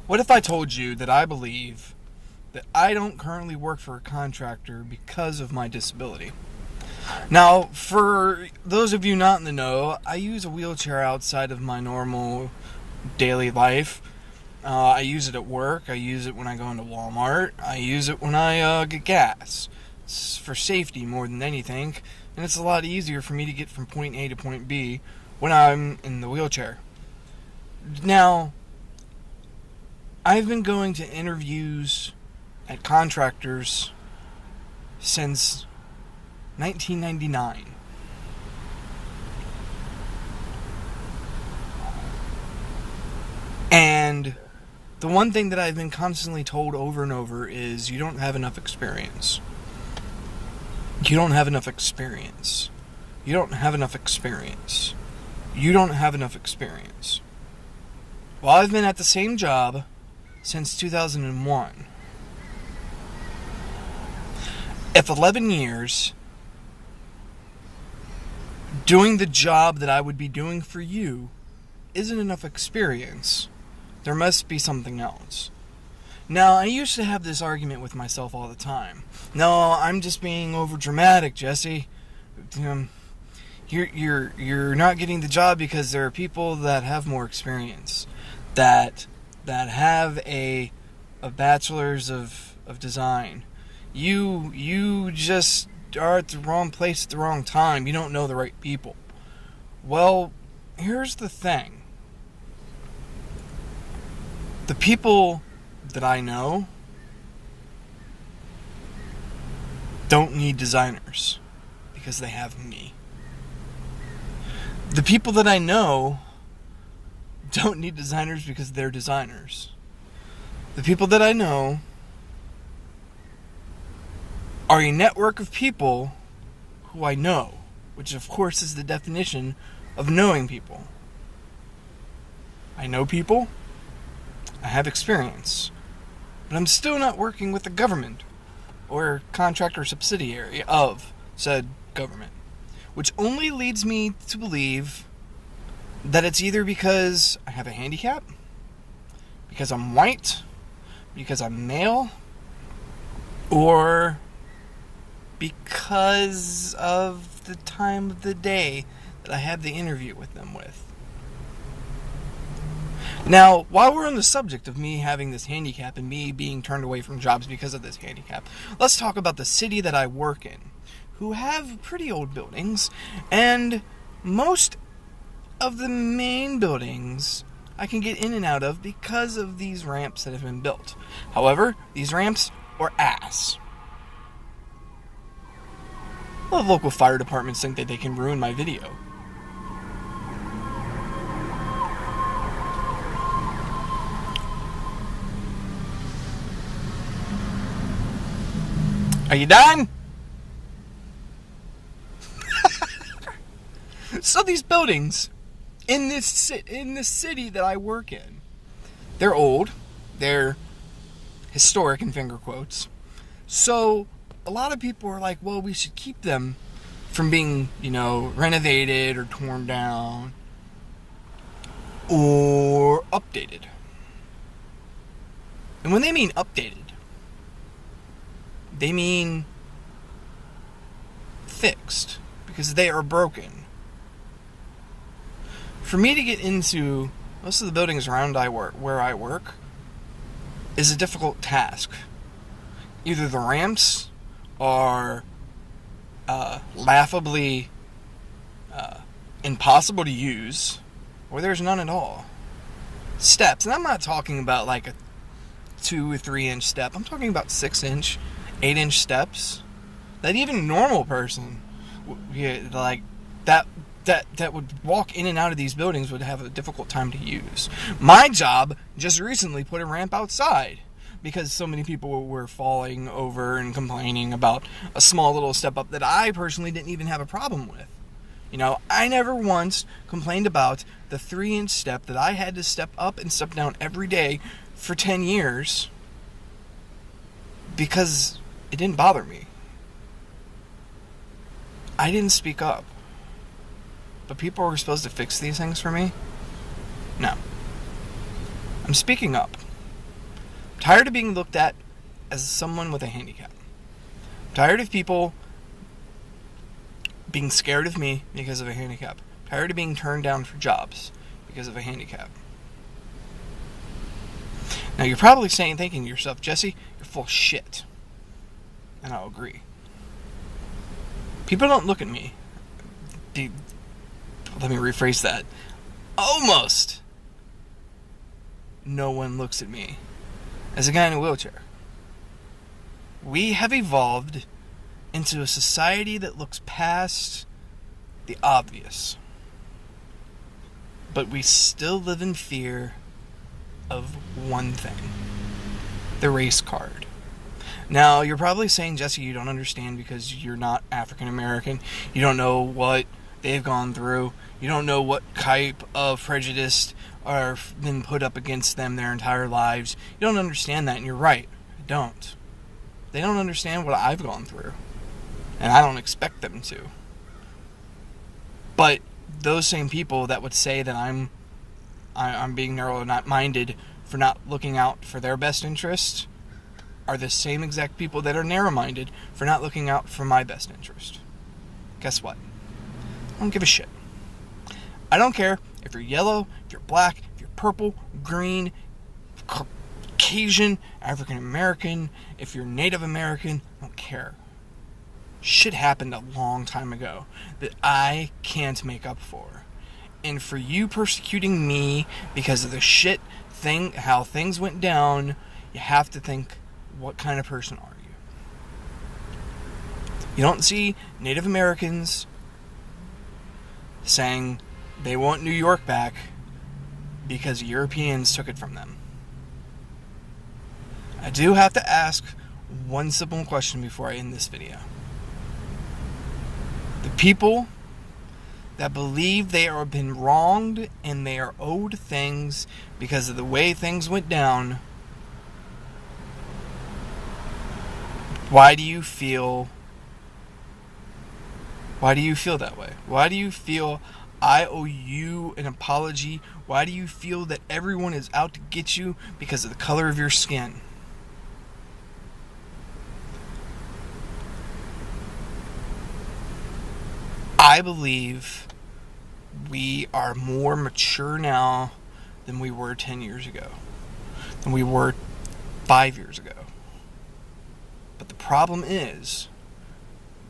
What if I told you that I believe that I don't currently work for a contractor because of my disability? Now, for those of you not in the know, I use a wheelchair outside of my normal daily life. I use it at work. I use it when I go into Walmart. I use it when I get gas. It's for safety more than anything, and it's a lot easier for me to get from point A to point B when I'm in the wheelchair. Now, I've been going to interviews at contractors since 1999. And the one thing that I've been constantly told over and over is you don't have enough experience. You don't have enough experience. You don't have enough experience. You don't have enough experience. Well, I've been at the same job since 2001. If 11 years doing the job that I would be doing for you isn't enough experience, there must be something else. Now, I used to have this argument with myself all the time. No, I'm just being over dramatic, Jesse. You're not getting the job because there are people that have more experience, that have a bachelor's of design. You just are at the wrong place at the wrong time. You don't know the right people. Well, here's the thing. The people that I know don't need designers because they have me. The people that I know don't need designers because they're designers. The people that I know are a network of people who I know, which of course is the definition of knowing people. I know people, I have experience, but I'm still not working with the government or contractor subsidiary of said government, which only leads me to believe that it's either because I have a handicap, because I'm white, because I'm male, or because of the time of the day that I had the interview with them with. Now, while we're on the subject of me having this handicap and me being turned away from jobs because of this handicap, let's talk about the city that I work in, who have pretty old buildings, and most of the main buildings I can get in and out of because of these ramps that have been built. However, these ramps are ass. Well, the local fire departments think that they can ruin my video. Are you done? So these buildings in this city that I work in, they're old, they're historic in finger quotes. So a lot of people are like, well, we should keep them from being, renovated or torn down or updated. And when they mean updated, they mean fixed, because they are broken. For me to get into most of the buildings around where I work is a difficult task. Either the ramps are laughably impossible to use, or there's none at all. Steps, and I'm not talking about like a 2 or 3 inch step. I'm talking about 6 inch, 8 inch steps that even a normal person, like that would walk in and out of these buildings, would have a difficult time to use. My job just recently put a ramp outside because so many people were falling over and complaining about a small little step up that I personally didn't even have a problem with. I never once complained about the 3 inch step that I had to step up and step down every day for 10 years because it didn't bother me. I didn't speak up. But people were supposed to fix these things for me? No. I'm speaking up. tired of being looked at as someone with a handicap. I'm tired of people being scared of me because of a handicap. I'm tired of being turned down for jobs because of a handicap. Now you're probably thinking to yourself, Jesse, you're full of shit. And I'll agree. People don't look at me. Let me rephrase that. Almost no one looks at me as a guy in a wheelchair. We have evolved into a society that looks past the obvious. But we still live in fear of one thing: the race card. Now, you're probably saying, Jesse, you don't understand because you're not African American. You don't know what they've gone through. You don't know what type of prejudice are been put up against them their entire lives. You don't understand that, and you're right. I don't. They don't understand what I've gone through, and I don't expect them to. But those same people that would say that I'm being narrow-minded for not looking out for their best interest are the same exact people that are narrow-minded for not looking out for my best interest. Guess what? I don't give a shit. I don't care if you're yellow, if you're black, if you're purple, green, Caucasian, African American, if you're Native American. I don't care. Shit happened a long time ago that I can't make up for. And for you persecuting me because of the shit thing, how things went down, you have to think, what kind of person are you? You don't see Native Americans saying they want New York back because Europeans took it from them. I do have to ask one simple question before I end this video. The people that believe they have been wronged and they are owed things because of the way things went down, why do you feel that way? Why do you feel I owe you an apology? Why do you feel that everyone is out to get you because of the color of your skin? I believe we are more mature now than we were 10 years ago, than we were 5 years ago. But the problem is,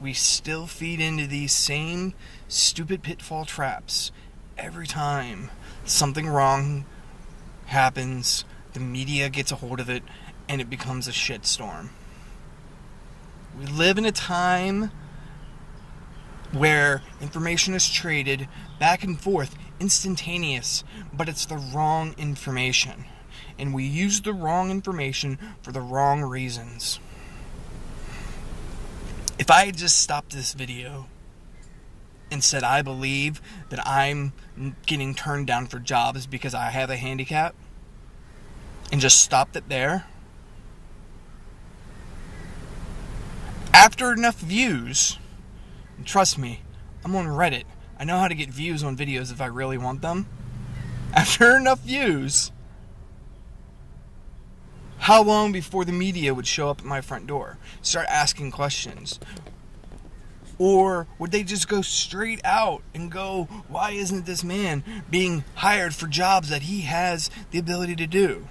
we still feed into these same stupid pitfall traps. Every time something wrong happens, the media gets a hold of it, and it becomes a shitstorm. We live in a time where information is traded back and forth, instantaneous, but it's the wrong information. And we use the wrong information for the wrong reasons. If I had just stopped this video and said I believe that I'm getting turned down for jobs because I have a handicap, and just stopped it there, after enough views, and trust me, I'm on Reddit. I know how to get views on videos if I really want them. After enough views, how long before the media would show up at my front door, start asking questions? Or would they just go straight out and go, why isn't this man being hired for jobs that he has the ability to do?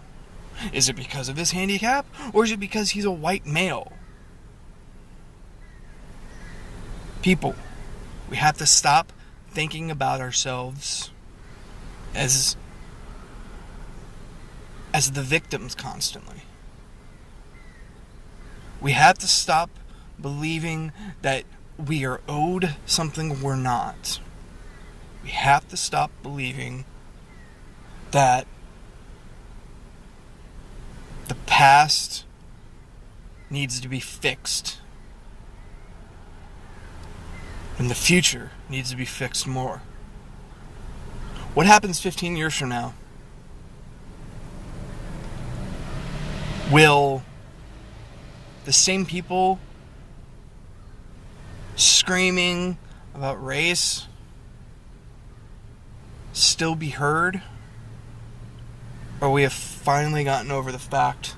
Is it because of his handicap? Or is it because he's a white male? People, we have to stop thinking about ourselves as the victims constantly. We have to stop believing that we are owed something we're not. We have to stop believing that the past needs to be fixed and the future needs to be fixed more. What happens 15 years from now? Will the same people screaming about race still be heard? Or we have finally gotten over the fact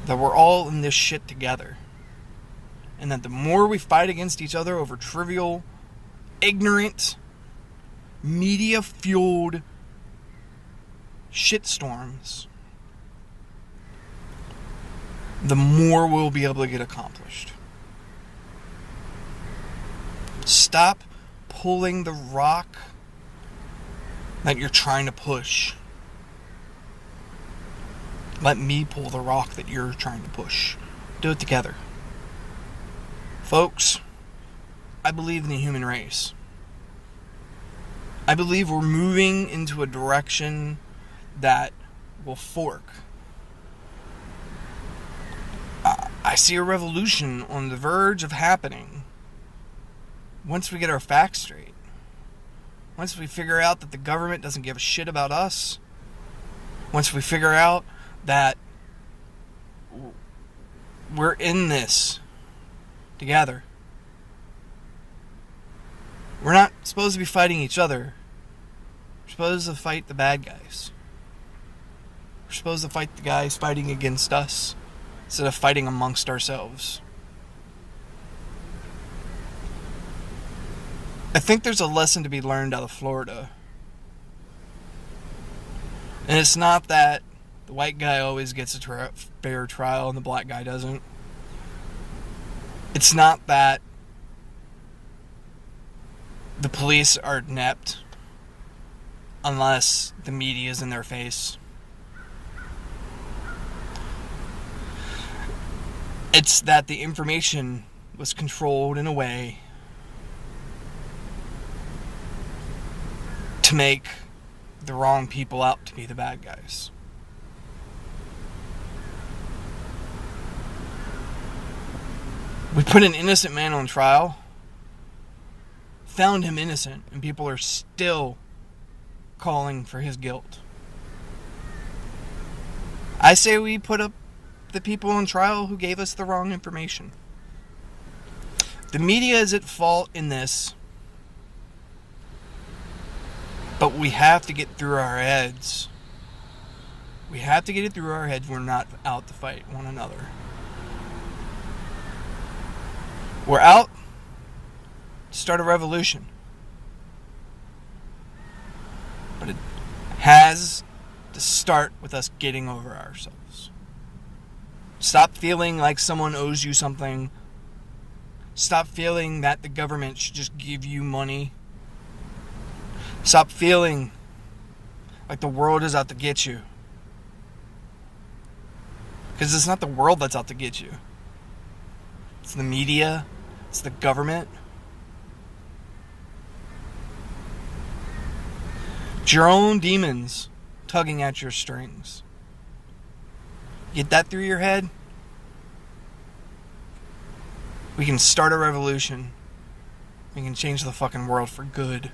that we're all in this shit together. And that the more we fight against each other over trivial, ignorant, media-fueled shitstorms, the more we'll be able to get accomplished. Stop pulling the rock that you're trying to push. Let me pull the rock that you're trying to push. Do it together. Folks, I believe in the human race. I believe we're moving into a direction that will fork. I see a revolution on the verge of happening once we get our facts straight. Once we figure out that the government doesn't give a shit about us. Once we figure out that we're in this together. We're not supposed to be fighting each other. We're supposed to fight the bad guys. We're supposed to fight the guys fighting against us instead of fighting amongst ourselves. I think there's a lesson to be learned out of Florida. And it's not that the white guy always gets a fair trial and the black guy doesn't. It's not that the police are inept unless the media is in their face. It's that the information was controlled in a way to make the wrong people out to be the bad guys. We put an innocent man on trial, found him innocent, and people are still calling for his guilt. I say we put up the people on trial who gave us the wrong information. The media is at fault in this, but we have to get through our heads. We have to get it through our heads. We're not out to fight one another. We're out to start a revolution. But it has to start with us getting over ourselves. Stop feeling like someone owes you something. Stop feeling that the government should just give you money. Stop feeling like the world is out to get you. Because it's not the world that's out to get you. It's the media. It's the government. It's your own demons tugging at your strings. Get that through your head? We can start a revolution. We can change the fucking world for good.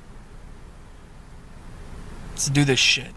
Let's do this shit.